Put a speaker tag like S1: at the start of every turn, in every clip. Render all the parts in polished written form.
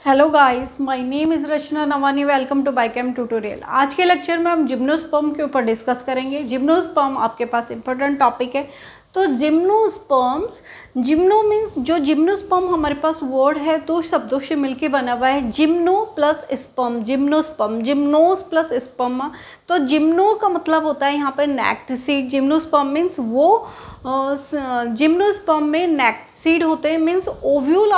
S1: Hello guys, my name is Rachna Navani. Welcome to biochem tutorial. आज के lecture में हम जिम्नोस्पर्म के ऊपर डिस्कस करेंगे। जिम्नोस्पर्म आपके पास इंपॉर्टेंट टॉपिक है। तो जिम्नोस्पर्म्स, जिम्नो मीन्स जो जिम्नोस्पर्म हमारे पास वर्ड है दो शब्दों से मिलके बना हुआ है, gymno plus sperm, gymnosperm, gymnos plus sperma. तो जिम्नो का मतलब होता है यहाँ पर नेक्ड सीड। जिम्नोस्पर्म मीन्स वो जिम्नोस्पर्म में नेक्ड सीड होते हैं, means ovule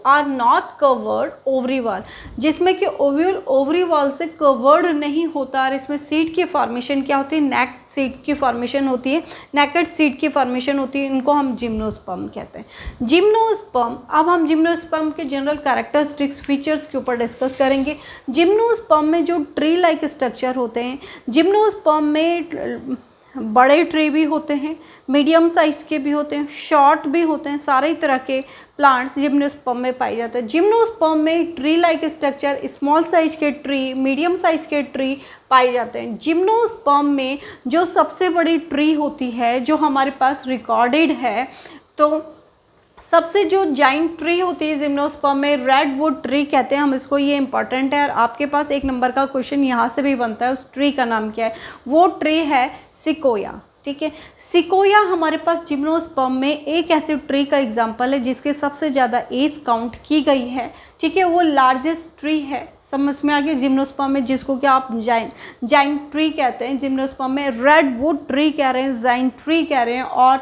S1: are not covered ovary wall, जिसमें कि ओव्यूल ओवरी वॉल से कवर्ड नहीं होता। और इसमें सीड की फॉर्मेशन क्या होती है? नेक्ड सीड की फॉर्मेशन होती है, नेकेड सीड की फॉर्मेशन होती है। इनको हम जिम्नोस्पर्म कहते हैं। जिम्नोस्पर्म, अब हम जिम्नोस्पर्म के जनरल कैरेक्टरिस्टिक्स फीचर्स के ऊपर डिस्कस करेंगे। जिम्नोस्पर्म में जो ट्री लाइक स्ट्रक्चर होते हैं, जिम्नोस्पर्म में बड़े ट्री भी होते हैं, मीडियम साइज़ के भी होते हैं, शॉर्ट भी होते हैं। सारे तरह के प्लांट्स जिम्नोस्पर्म में पाए जाते हैं। जिम्नोस्पर्म में tree like structure, small size के ट्री, मीडियम साइज के ट्री पाए जाते हैं। जिम्नोस्पर्म में जो सबसे बड़ी ट्री होती है जो हमारे पास रिकॉर्डेड है, तो सबसे जो जाइंट ट्री होती है जिम्नोस्पर्म में रेडवुड ट्री कहते हैं हम इसको। ये इंपॉर्टेंट है और आपके पास एक नंबर का क्वेश्चन यहाँ से भी बनता है। उस ट्री का नाम क्या है? वो ट्री है सिकोया। ठीक है, सिकोया हमारे पास जिम्नोस्पर्म में एक ऐसे ट्री का एग्जांपल है जिसके सबसे ज़्यादा एज काउंट की गई है। ठीक है, वो लार्जेस्ट ट्री है। समझ में आ गया? जिम्नोस्पर्म में जिसको कि आप जाइंट ट्री कहते हैं, जिम्नोस्पर्म में रेडवुड ट्री कह रहे हैं, जाइंट ट्री कह रहे हैं। और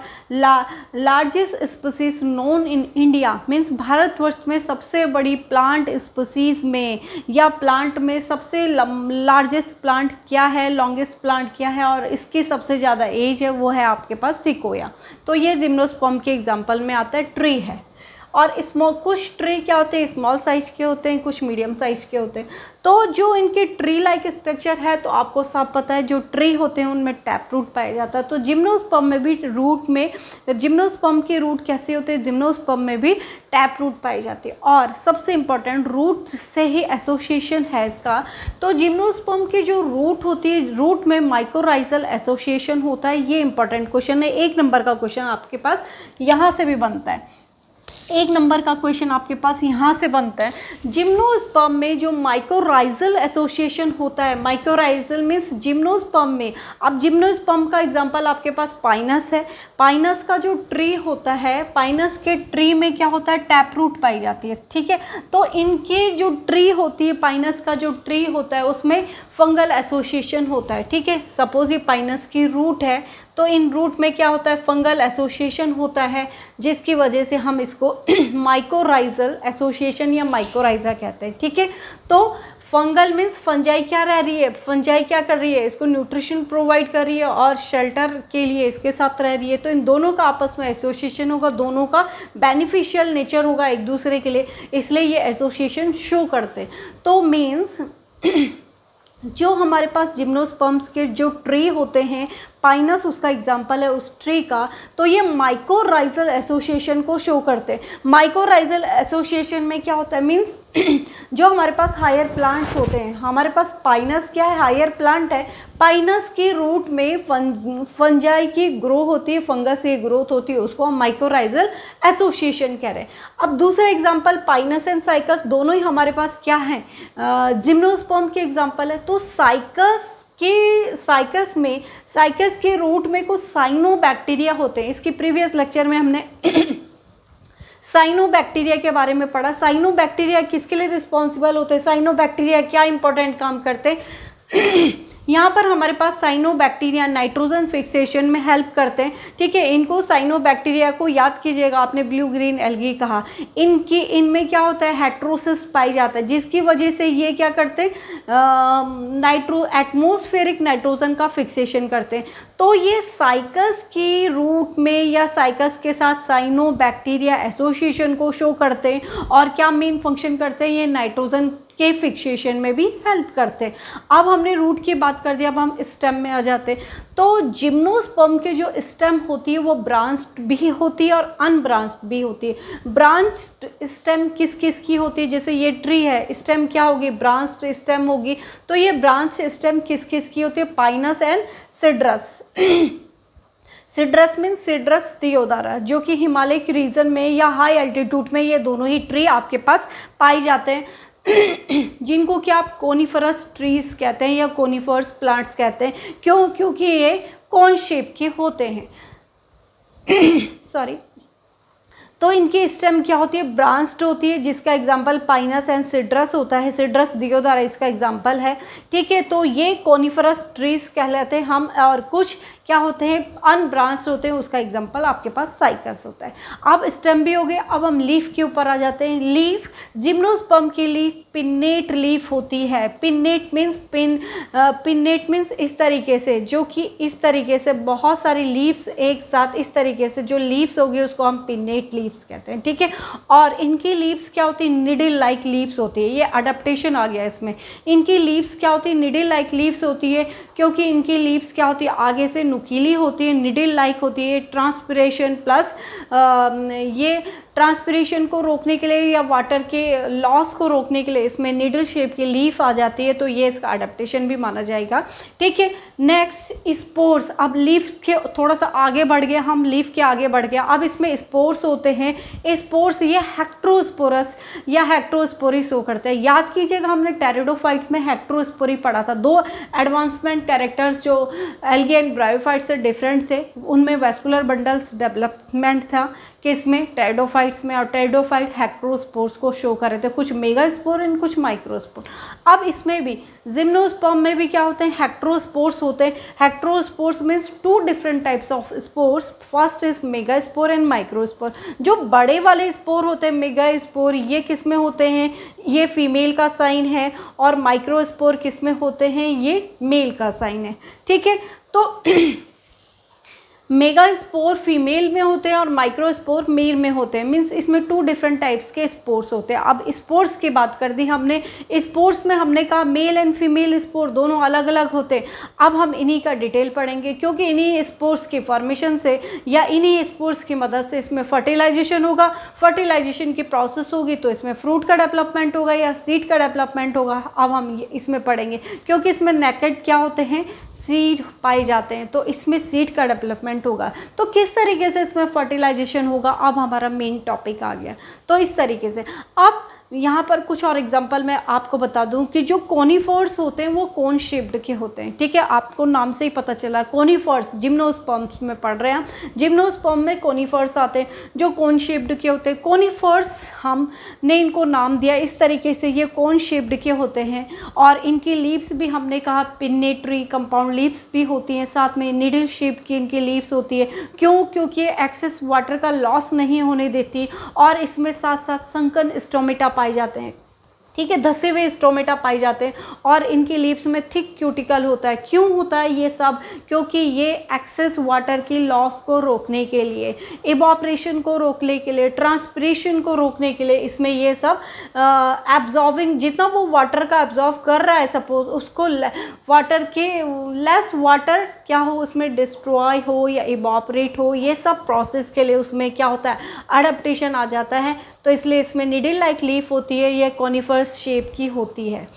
S1: largest species known in India means Bharatvarsh में सबसे बड़ी प्लांट स्पीसीज में या प्लांट में सबसे लार्जेस्ट प्लांट क्या है, लॉन्गेस्ट प्लांट क्या है और इसकी सबसे ज़्यादा एज है, वो है आपके पास सिकोया। तो ये जिम्नोस्पर्म के एग्जाम्पल में आता है, ट्री है। और कुछ ट्री क्या होते हैं? स्मॉल साइज के होते हैं, कुछ मीडियम साइज के होते हैं। तो जो इनके ट्री लाइक स्ट्रक्चर है, तो आपको सब पता है जो ट्री होते हैं उनमें टैप रूट पाया जाता है। तो जिम्नोस्पर्म में भी रूट में, जिम्नोस्पर्म के रूट कैसे होते हैं? जिम्नोस्पर्म में भी टैप रूट पाई जाती है। और सबसे इम्पॉर्टेंट, रूट से ही एसोसिएशन है इसका। तो जिम्नोस्पर्म की जो रूट होती है, रूट में माइकोराइजल एसोसिएशन होता है। ये इंपॉर्टेंट क्वेश्चन है, एक नंबर का क्वेश्चन आपके पास यहाँ से भी बनता है। एक नंबर का क्वेश्चन आपके पास यहाँ से बनता है। जिम्नोस्पर्म में जो माइकोराइजल एसोसिएशन होता है, माइकोराइजल मीन्स जिम्नोस्पर्म में, अब जिम्नोस्पर्म का एग्जांपल आपके पास पाइनस है। पाइनस का जो ट्री होता है, पाइनस के ट्री में क्या होता है? टैप रूट पाई जाती है। ठीक है, तो इनकी जो ट्री होती है, पाइनस का जो ट्री होता है उसमें फंगल एसोसिएशन होता है। ठीक है, सपोज ये पाइनस की रूट है, तो इन रूट में क्या होता है? फंगल एसोसिएशन होता है, जिसकी वजह से हम इसको माइकोराइजल एसोसिएशन या माइकोराइजा कहते हैं। ठीक है, तो फंगल मीन्स फंजाई क्या रह रही है? फंजाई क्या कर रही है? इसको न्यूट्रिशन प्रोवाइड कर रही है और शेल्टर के लिए इसके साथ रह रही है। तो इन दोनों का आपस में एसोसिएशन होगा, दोनों का बेनिफिशियल नेचर होगा एक दूसरे के लिए, इसलिए ये एसोसिएशन शो करते हैं। तो मीन्स जो हमारे पास जिम्नोस्पर्म्स के जो ट्री होते हैं, पाइनस उसका एग्जाम्पल है उस ट्री का, तो ये माइकोराइजल एसोसिएशन को शो करते हैं। माइकोराइजल एसोसिएशन में क्या होता है? मीन्स जो हमारे पास हायर प्लांट्स होते हैं, हमारे पास पाइनस क्या है? हायर प्लांट है। पाइनस की रूट में फंजाई की ग्रो होती है, फंगस की ग्रोथ होती है, उसको हम माइकोराइजल एसोसिएशन कह रहे हैं। अब दूसरा एग्जाम्पल, पाइनस एंड साइकस दोनों ही हमारे पास क्या है? जिम्नोस्पर्म के एग्जाम्पल है। तो साइकस में, साइकस के रूट में कुछ साइनोबैक्टीरिया होते हैं। इसकी प्रीवियस लेक्चर में हमने साइनोबैक्टीरिया के बारे में पढ़ा। साइनोबैक्टीरिया किसके लिए रिस्पॉन्सिबल होते हैं? साइनोबैक्टीरिया क्या इंपॉर्टेंट काम करते हैं? यहाँ पर हमारे पास साइनोबैक्टीरिया नाइट्रोजन फिक्सेशन में हेल्प करते हैं। ठीक है, इनको साइनोबैक्टीरिया को याद कीजिएगा, आपने ब्लू ग्रीन एल्गी कहा। इनमें क्या होता है? हेट्रोसिस्ट पाई जाता है, जिसकी वजह से ये क्या करते हैं? एटमॉस्फेरिक नाइट्रोजन का फिक्सेशन करते हैं। तो ये साइकस की रूट में या साइकस के साथ साइनोबैक्टीरिया एसोसिएशन को शो करते हैं और क्या मेन फंक्शन करते हैं? ये नाइट्रोजन के फिक्सेशन में भी हेल्प करते हैं। अब हमने रूट की बात कर दी, अब हम स्टेम में आ जाते हैं। तो जिम्नोस्पर्म के जो स्टेम होती है वो ब्रांच्ड भी होती है और अनब्रांच्ड भी होती है। ब्रांच्ड स्टेम किस किस की होती है? जैसे ये ट्री है, स्टेम क्या होगी? ब्रांच्ड स्टेम होगी। तो ये ब्रांच स्टेम किस किस की होती है? Pinus and Cedrus. Cedrus means Cedrus deodara, जो कि हिमालय के रीजन में या हाई एल्टीट्यूड में ये दोनों ही ट्री आपके पास पाए जाते हैं, जिनको क्या आप कोनिफरस ट्रीज कहते हैं या कोनिफरस प्लांट्स कहते हैं। क्यों? क्योंकि ये कोन शेप के होते हैं। सॉरी। तो इनकी स्टेम क्या होती है? ब्रांच्ड होती है, जिसका एग्जांपल पाइनस एंड सिड्रस होता है। सिड्रस दियोदारा इसका एग्जांपल है। ठीक है, तो ये कोनिफरस ट्रीज कहलाते हैं हम, और कुछ क्या होते हैं? अनब्रांच्ड होते हैं, उसका एग्जांपल आपके पास साइकस होता है। अब स्टेम भी हो गए, अब हम लीफ के ऊपर आ जाते हैं। लीफ, जिम्नोस्पर्म की लीफ पिन्नेट लीफ होती है। पिन्नेट मीन्स पिन्नेट मीन्स इस तरीके से, जो कि इस तरीके से बहुत सारी लीव्स एक साथ इस तरीके से जो लीव्स होगी उसको हम पिन्नेट लीव्स कहते हैं। ठीक है, और इनकी लीव्स क्या होती है? निडल लाइक लीव्स होती है। ये अडेप्टेशन आ गया इसमें। इनकी लीव्स क्या होती है? निडल लाइक लीव्स होती है, क्योंकि इनकी लीव्स क्या होती है? आगे से नुकीली होती है, निडल लाइक होती है। ट्रांसपिरेशन प्लस ये ट्रांसपिरेशन को रोकने के लिए या वाटर के लॉस को रोकने के लिए इसमें निडल शेप की लीफ आ जाती है, तो ये इसका अडेप्टेशन भी माना जाएगा। ठीक है, नेक्स्ट स्पोर्स। अब लीफ के थोड़ा सा आगे बढ़ गया, हम लीफ के आगे बढ़ गया। अब इसमें स्पोर्स होते हैं। स्पोर्स ये हेक्ट्रोस्पोरस या हेक्ट्रोस्पोरी शो करते हैं। याद कीजिएगा, हमने टेरिडोफाइट्स में हेक्ट्रोस्पोरी पढ़ा था। दो एडवांसमेंट कैरेक्टर्स जो एल्गी एंड ब्रायोफाइट से डिफरेंट थे, उनमें वेस्कुलर बंडल्स डेवलपमेंट था किसमें? टेरिडोफाइट्स में। और टेरिडोफाइट हेक्ट्रोस्पोर्स को शो कर रहे थे, कुछ मेगास्पोर एंड कुछ माइक्रोस्पोर। अब इसमें भी जिम्नोस्पर्म में भी क्या होते हैं? हेक्ट्रोस्पोर्स होते हैं। Heterospores means two different types of spores. First is megaspore and microspore. जो बड़े वाले स्पोर होते हैं मेगास्पोर, ये किस में होते हैं? ये फीमेल का साइन है। और माइक्रोस्पोर किस में होते हैं? ये मेल का साइन है। ठीक है, तो मेगास्पोर फीमेल में होते हैं और माइक्रोस्पोर मेल में होते हैं। मीन्स इसमें टू डिफरेंट टाइप्स के स्पोर्स होते हैं। अब स्पोर्स की बात कर दी हमने। स्पोर्स में हमने कहा मेल एंड फीमेल स्पोर दोनों अलग अलग होते हैं। अब हम इन्हीं का डिटेल पढ़ेंगे, क्योंकि इन्हीं स्पोर्स के फॉर्मेशन से या इन्हीं स्पोर्स की मदद से इसमें फर्टिलाइजेशन होगा। फर्टिलाइजेशन की प्रोसेस होगी तो इसमें फ्रूट का डेवलपमेंट होगा या सीड का डेवलपमेंट होगा। अब हम इसमें पढ़ेंगे, क्योंकि इसमें नेकेड क्या होते हैं? सीड पाए जाते हैं, तो इसमें सीड का डेवलपमेंट होगा। तो किस तरीके से इसमें फर्टिलाइजेशन होगा? अब हमारा मेन टॉपिक आ गया। तो इस तरीके से अब यहाँ पर कुछ और एग्जांपल मैं आपको बता दूं कि जो कोनिफर्स होते हैं वो कोन शेप्ड के होते हैं। ठीक है, आपको नाम से ही पता चला। कोनिफर्स जिम्नोस्पर्म्स में पढ़ रहे हैं हम। जिम्नोस्पर्म में कोनिफर्स आते हैं जो कोन शेप्ड के होते हैं। कोनिफर्स हमने इनको नाम दिया इस तरीके से, ये कोन शेप्ड के होते हैं। और इनकी लीव्स भी हमने कहा पिन्नेटरी कंपाउंड लीव्स भी होती हैं, साथ में निडल शेप की इनकी लीव्स होती है। क्यों? क्योंकि ये एक्सेस वाटर का लॉस नहीं होने देती, और इसमें साथ साथ संकन स्टोमेटा पाए जाते हैं। ठीक है, धसे हुए स्टोमेटा पाए जाते हैं, और इनकी लीव्स में थिक क्यूटिकल होता है। क्यों होता है ये सब? क्योंकि ये एक्सेस वाटर की लॉस को रोकने के लिए, इवोपरेशन को रोकने के लिए, ट्रांसपिरेशन को रोकने के लिए इसमें ये सब एब्जॉर्बिंग, जितना वो वाटर का एब्जॉर्ब कर रहा है सपोज, उसको वाटर के लेस वाटर क्या हो उसमें डिस्ट्रॉय हो या इवोपरेट हो, ये सब प्रोसेस के लिए उसमें क्या होता है? अडेप्टेशन आ जाता है। तो इसलिए इसमें निडल लाइक लीफ होती है, ये कोनिफर्स शेप की होती है।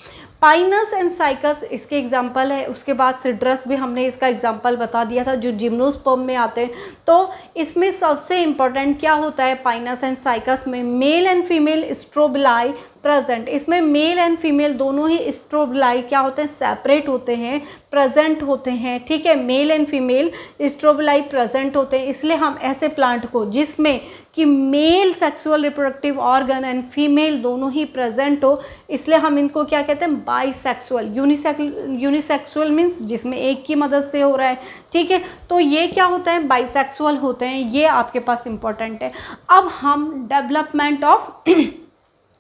S1: पाइनस एंड साइकस इसके एग्जाम्पल है। उसके बाद सिड्रस भी हमने इसका एग्जाम्पल बता दिया था, जो जिम्नोस्पर्म में आते हैं। तो इसमें सबसे इम्पोर्टेंट क्या होता है? पाइनस एंड साइकस में मेल एंड फीमेल स्ट्रोबलाई प्रेजेंट। इसमें मेल एंड फीमेल दोनों ही स्ट्रोबलाई क्या होते हैं? सेपरेट होते हैं, प्रेजेंट होते हैं। ठीक है, मेल एंड फीमेल स्ट्रोबलाई प्रेजेंट होते हैं। इसलिए हम ऐसे प्लांट को जिसमें कि male sexual reproductive organ and female दोनों ही प्रेजेंट हो, इसलिए हम इनको क्या कहते हैं? बाइसेक्सुअल। यूनिसेक्सुअल मीन्स जिसमें एक की मदद से हो रहा है। ठीक है, तो ये क्या होता है? बाइसेक्सुअल होते हैं। ये आपके पास इंपॉर्टेंट है। अब हम डेवलपमेंट ऑफ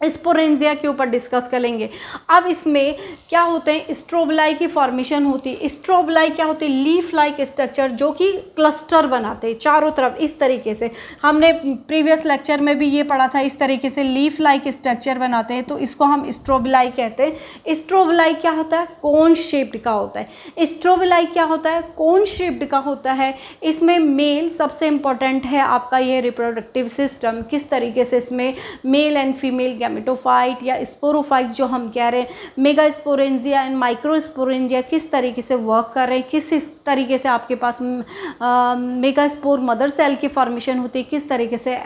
S1: स्पोरेंजिया के ऊपर डिस्कस करेंगे। अब इसमें क्या होते हैं? स्ट्रोबलाई की फॉर्मेशन होती है। स्ट्रोबलाई क्या होती है? लीफ लाइक स्ट्रक्चर, जो कि क्लस्टर बनाते हैं चारों तरफ इस तरीके से। हमने प्रीवियस लेक्चर में भी ये पढ़ा था, इस तरीके से लीफ लाइक स्ट्रक्चर बनाते हैं, तो इसको हम स्ट्रोबलाई कहते हैं। स्ट्रोबलाई क्या होता है? कोन शेप्ड का होता है। स्ट्रोबलाई क्या होता है? कोन शेप्ड का होता है। इसमें मेल सबसे इंपॉर्टेंट है आपका ये रिप्रोडक्टिव सिस्टम, किस तरीके से इसमें मेल एंड फीमेल गैमेटोफाइट या स्पोरोफाइट जो हम कह रहे हैं, mega sporangia and micro sporangia किस तरीके से वर्क कर रहे हैं, किस तरीके से आपके पास मेगा स्पोर मदर सेल की फॉर्मेशन होती है, किस तरीके से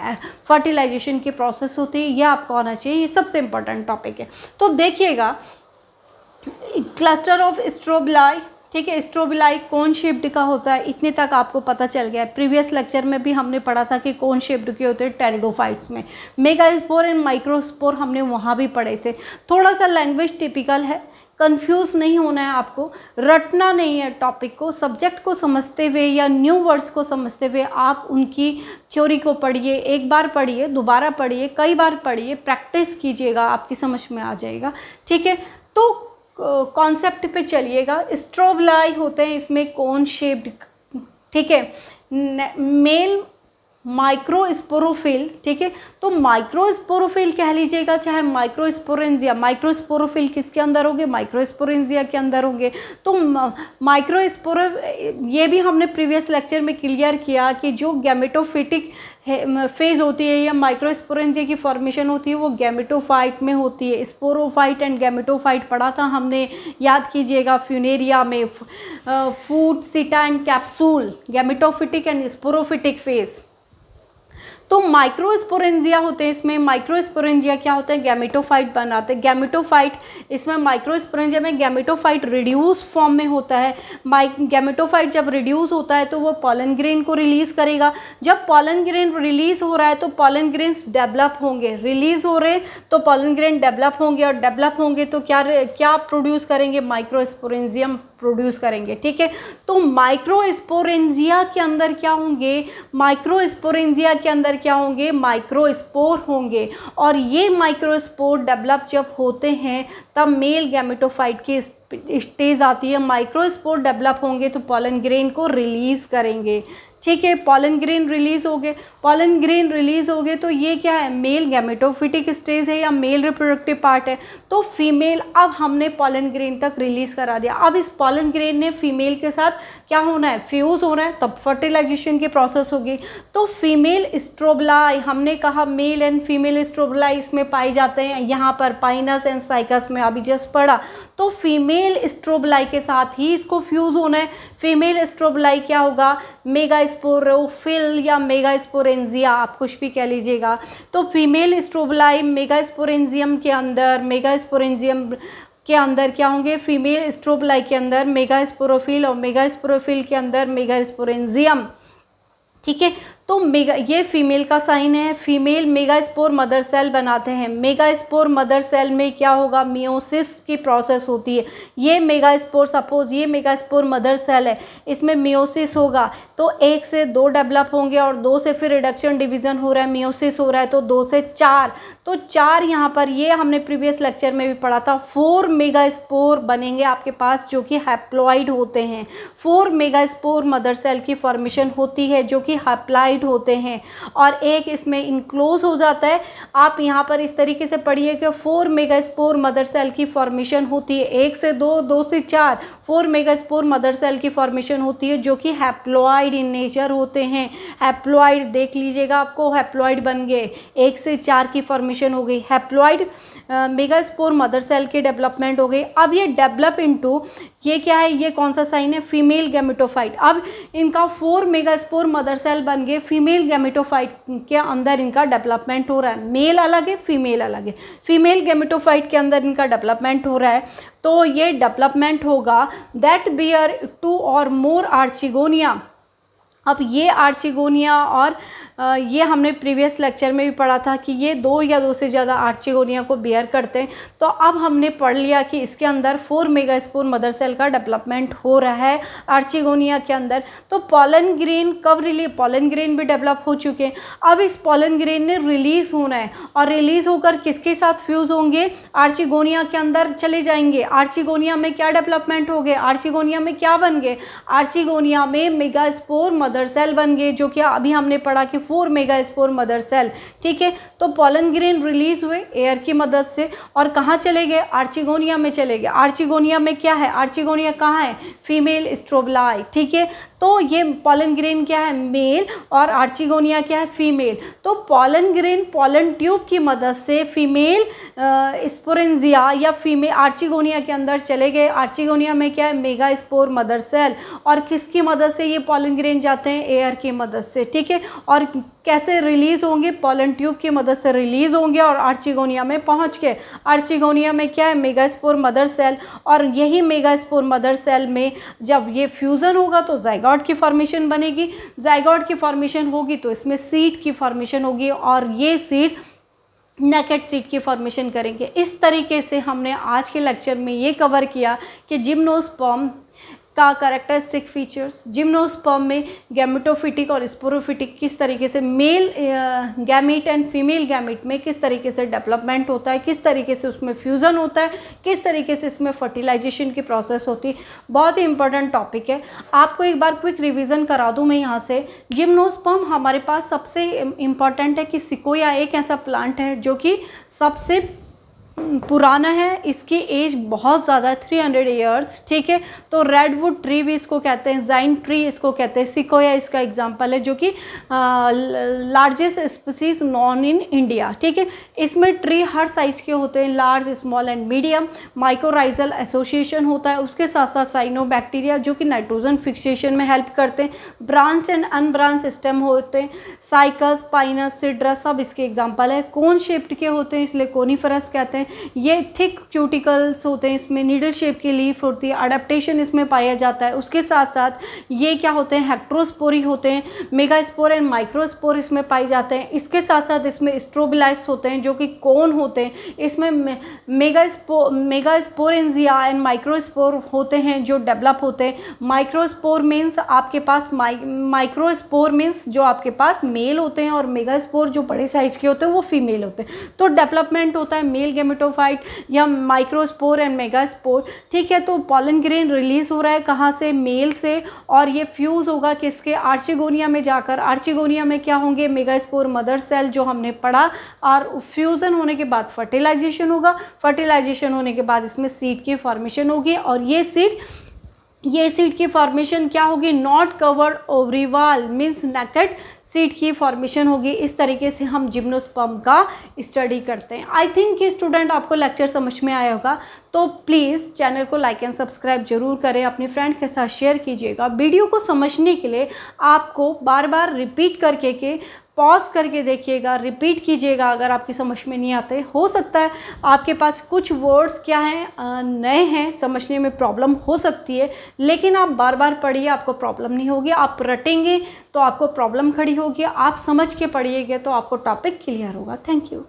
S1: फर्टिलाइजेशन की प्रोसेस होती है, यह आपको आना चाहिए। ये सबसे इंपॉर्टेंट टॉपिक है। तो देखिएगा क्लस्टर ऑफ स्ट्रोबिलाई, ठीक है, स्ट्रोबिलाई कोन शेप्ड का होता है, इतने तक आपको पता चल गया है। प्रीवियस लेक्चर में भी हमने पढ़ा था कि कोन शेप्ड के होते हैं टेरिडोफाइट्स में। मेगास्पोर एंड माइक्रोस्पोर हमने वहाँ भी पढ़े थे। थोड़ा सा लैंग्वेज टिपिकल है, कंफ्यूज नहीं होना है आपको, रटना नहीं है टॉपिक को, सब्जेक्ट को समझते हुए या न्यू वर्ड्स को समझते हुए आप उनकी थ्योरी को पढ़िए, एक बार पढ़िए, दोबारा पढ़िए, कई बार पढ़िए, प्रैक्टिस कीजिएगा, आपकी समझ में आ जाएगा। ठीक है, तो कॉन्सेप्ट पे चलिएगा। स्ट्रोबिलाई होते हैं इसमें कोन शेप्ड, ठीक है, मेल माइक्रोस्पोरोफिल, ठीक है, तो माइक्रोस्पोरोफिल कह लीजिएगा चाहे माइक्रोस्पोरेंजिया। माइक्रोस्पोरोफिल किसके अंदर होंगे, माइक्रोस्पोरेंजिया के अंदर होंगे। तो माइक्रोस्पोरो ये भी हमने प्रीवियस लेक्चर में क्लियर किया कि जो गैमेटोफिटिक फेज होती है या माइक्रोस्पोरेंजिया की फॉर्मेशन होती है वो गैमेटोफाइट में होती है। स्पोरोफाइट एंड गैमेटोफाइट पढ़ा था हमने, याद कीजिएगा, फ्यूनेरिया में। फूड, सीटा and capsule, gametophytic and sporophytic phase. तो माइक्रोस्पोरेंजिया होते हैं इसमें। माइक्रोस्पोरेंजिया क्या होता है, गैमेटोफाइट बनाते हैं। गैमेटोफाइट इसमें माइक्रोस्पोरेंजिया में गैमेटोफाइट रिड्यूस फॉर्म में होता है। गैमेटोफाइट जब रिड्यूस होता है तो वो पॉलन ग्रेन को रिलीज करेगा। जब पॉलन ग्रेन रिलीज हो रहा है तो पॉलन ग्रेन्स डेवलप होंगे, रिलीज हो रहे तो पॉलन ग्रेन डेवलप होंगे, और डेवलप होंगे तो क्या प्रोड्यूस करेंगे, माइक्रोस्पोरेंजियम प्रोड्यूस करेंगे। ठीक है, तो माइक्रोस्पोरेंजिया के अंदर क्या होंगे, माइक्रोस्पोरेंजिया के अंदर क्या होंगे, माइक्रोस्पोर होंगे। और ये माइक्रोस्पोर डेवलप जब होते हैं तब मेल गैमेटोफाइट की स्टेज आती है। माइक्रोस्पोर डेवलप होंगे तो पॉलन ग्रेन को रिलीज करेंगे। ठीक है, पॉलन ग्रेन रिलीज हो गए, पॉलन ग्रेन रिलीज हो गए तो ये क्या है, मेल गैमेटोफिटिक स्टेज है या मेल रिप्रोडक्टिव पार्ट है। तो फीमेल, अब हमने पॉलन ग्रेन तक रिलीज करा दिया। अब इस पॉलन ग्रेन ने फीमेल के साथ क्या होना है, फ्यूज होना है, तब फर्टिलाइजेशन की प्रोसेस होगी। तो फीमेल स्ट्रोबिलाई, हमने कहा मेल एंड फीमेल स्ट्रोबिलाई इसमें पाए जाते हैं। यहाँ पर पाइनस एंड साइकस में अभी जस्ट पढ़ा। तो फीमेल स्ट्रोबिलाई के साथ ही इसको फ्यूज होना है। फीमेल स्ट्रोबिलाई क्या होगा, मेगास्पोरोफिल या मेगास्पोरेंजिया, आप कुछ भी कह लीजिएगा। तो फीमेल स्ट्रोबिलाई मेगास्पोरेंजियम के अंदर, मेगास्पोरेंजियम के अंदर क्या होंगे, फीमेल स्ट्रोबिलाई के अंदर मेगास्पोरोफिल और मेगास्पोरोफिल के अंदर मेगास्पोरेंजियम। ठीक है, तो मेगा, ये फीमेल का साइन है। फीमेल मेगास्पोर मदर सेल बनाते हैं। मेगास्पोर मदर सेल में क्या होगा, मियोसिस की प्रोसेस होती है। ये मेगास्पोर, सपोज ये मेगास्पोर मदर सेल है, इसमें मियोसिस होगा तो 1 से 2 डेवलप होंगे और 2 से फिर रिडक्शन डिवीजन हो रहा है, मियोसिस हो रहा है तो 2 से 4, तो 4 यहाँ पर, ये हमने प्रीवियस लेक्चर में भी पढ़ा था। 4 मेगास्पोर बनेंगे आपके पास जो कि हैप्लॉइड होते हैं। 4 मेगास्पोर मदर सेल की फॉर्मेशन होती है जो कि हैप्लॉइड होते हैं, और एक इसमें इनक्लोज हो जाता है। आप यहाँ पर इस तरीके से पढ़िए कि 4 मेगास्पोर मदर सेल की फॉर्मेशन होती है, 1 से 2, 2 से 4, 4 मेगास्पोर मदर सेल की फॉर्मेशन होती है जो कि हैप्लॉइड इन नेचर होते हैं। हैप्लॉइड देख लीजिएगा, आपको हैप्लॉइड बन गए, 1 से 4 की फॉर्मेशन हो गई, हैप्लॉइड मेगास्पोर मदर सेल की डेवलपमेंट हो गई। अब ये डेवलप इनटू, ये क्या है, ये कौन सा साइन है, फीमेल गैमेटोफाइट। अब इनका 4 मेगास्पोर मदर सेल बन गए, फीमेल गैमेटोफाइट के अंदर इनका डेवलपमेंट हो रहा है। मेल अलग है, फीमेल अलग है। फीमेल गैमेटोफाइट के अंदर इनका डेवलपमेंट हो रहा है, तो ये डेवलपमेंट होगा दैट बियर 2 और मोर आर्चिगोनिया। अब ये आर्चिगोनिया, और ये हमने प्रीवियस लेक्चर में भी पढ़ा था कि ये 2 या 2 से ज़्यादा आर्चिगोनिया को बियर करते हैं। तो अब हमने पढ़ लिया कि इसके अंदर 4 मेगास्पोर मदर सेल का डेवलपमेंट हो रहा है आर्चिगोनिया के अंदर। तो पॉलन ग्रेन कब रिलीज, पॉलन ग्रेन भी डेवलप हो चुके हैं। अब इस पॉलन ग्रेन ने रिलीज होना है, और रिलीज होकर किसके साथ फ्यूज होंगे, आर्चिगोनिया के अंदर चले जाएंगे। आर्चिगोनिया में क्या डेवलपमेंट हो गए, आर्चिगोनिया में क्या बन गए, आर्चिगोनिया में मेगास्पोर मदर सेल बन गए, जो कि अभी हमने पढ़ा कि 4 मेगास्पोर मदर सेल, ठीक है। तो पॉलन ग्रेन रिलीज हुए एयर की मदद से और कहाँ चले गए, आर्चिगोनिया में चले गए। आर्चिगोनिया में क्या है, आर्चिगोनिया कहाँ है, फीमेल स्ट्रोबलाई, ठीक है। तो ये पॉलन ग्रेन क्या है, मेल, और आर्चिगोनिया क्या है, फीमेल। तो पॉलन ग्रेन पॉलन ट्यूब की मदद से फीमेल स्पोरेंजिया या फीमेल आर्चिगोनिया के अंदर चले गए। आर्चिगोनिया में क्या है, मेगास्पोर मदर सेल, और किसकी मदद से ये पॉलन ग्रेन जाते हैं, एयर की मदद से, ठीक है। और कैसे रिलीज होंगे, पॉलन ट्यूब की मदद से रिलीज होंगे और आर्चिगोनिया में पहुंच के, आर्चिगोनिया में क्या है, मेगास्पोर मदर सेल, और यही मेगास्पोर मदर सेल में जब ये फ्यूज़न होगा तो जाइगोट की फॉर्मेशन बनेगी। जाइगोट की फॉर्मेशन होगी तो इसमें सीड की फॉर्मेशन होगी और ये सीड नेकेड सीड की फॉर्मेशन करेंगे। इस तरीके से हमने आज के लेक्चर में ये कवर किया कि जिम्नोस्पर्म का कैरेक्टरिस्टिक फीचर्स, जिम्नोस्पर्म में गैमेटोफिटिक और स्पोरोफिटिक किस तरीके से, male gamete and female gamete में किस तरीके से डेवलपमेंट होता है, किस तरीके से उसमें फ्यूज़न होता है, किस तरीके से इसमें फर्टिलाइजेशन की प्रोसेस होती है। बहुत ही इंपॉर्टेंट टॉपिक है। आपको एक बार क्विक रिवीजन करा दूं मैं यहाँ से। जिम्नोस्पर्म हमारे पास सबसे इम्पॉर्टेंट है कि सिकोया एक ऐसा प्लांट है जो कि सबसे पुराना है, इसकी एज बहुत ज़्यादा है, 300 ईयर्स, ठीक है। तो रेडवुड ट्री भी इसको कहते हैं, जाइन ट्री इसको कहते हैं, सिकोया इसका एग्जांपल है जो कि largest species non in India, ठीक है। इसमें ट्री हर साइज के होते हैं, large, small and medium. Mycorrhizal association होता है, उसके साथ साथ साइनोबैक्टीरिया जो कि नाइट्रोजन फिक्सेशन में हेल्प करते हैं। ब्रांच एंड अनब्रांच स्टेम होते हैं, साइकस, पाइनस, सिड्रस सब इसके एग्जाम्पल है। कोन शेप्ड के होते हैं इसलिए कोनिफरस कहते हैं। ये थिक क्यूटिकल्स होते हैं, इसमें नीडल शेप की लीफ होती है, अडेप्टेशन इसमें पाया जाता है। उसके साथ साथ ये क्या होते हैं, हेक्ट्रोस्पोरी होते हैं, मेगास्पोर एंड माइक्रोस्पोर इसमें पाए जाते हैं। इसके साथ साथ इसमें स्ट्रोबिलाइट्स होते हैं जो कि कोन होते हैं। इसमें मेगास्पोरेंजिया एंड माइक्रोस्पोर होते हैं जो डेवलप होते हैं। माइक्रोस्पोर मीन्स आपके पास माइक्रोस्पोर मीन्स जो आपके पास मेल होते हैं और मेगास्पोर जो बड़े साइज के होते हैं वो फीमेल होते हैं। तो डेवलपमेंट होता है मेल गेमेटोफाइट या माइक्रोस्पोर एंड मेगास्पोर, ठीक है। तो पॉलन ग्रेन रिलीज हो रहा है कहाँ से, मेल से, और ये फ्यूज होगा किसके, आर्चिगोनिया में जाकर। आर्चिगोनिया में क्या होंगे, मेगास्पोर मदर सेल जो हमने पढ़ा, और फ्यूजन होने के बाद फर्टिलाइजेशन होगा। फर्टिलाइजेशन होने के बाद इसमें सीड की फॉर्मेशन होगी और ये सीड की फॉर्मेशन क्या होगी, not covered ovary wall means naked seed की फॉर्मेशन होगी। इस तरीके से हम जिम्नोस्पर्म का स्टडी करते हैं। आई थिंक कि स्टूडेंट आपको लेक्चर समझ में आया होगा। तो प्लीज़ चैनल को लाइक एंड सब्सक्राइब जरूर करें, अपनी फ्रेंड के साथ शेयर कीजिएगा। वीडियो को समझने के लिए आपको बार बार रिपीट करके पॉज करके देखिएगा, रिपीट कीजिएगा अगर आपकी समझ में नहीं आते। हो सकता है आपके पास कुछ वर्ड्स क्या हैं, नए हैं, समझने में प्रॉब्लम हो सकती है, लेकिन आप बार बार पढ़िए, आपको प्रॉब्लम नहीं होगी। आप रटेंगे तो आपको प्रॉब्लम खड़ी होगी, आप समझ के पढ़िएगा तो आपको टॉपिक क्लियर होगा। Thank you.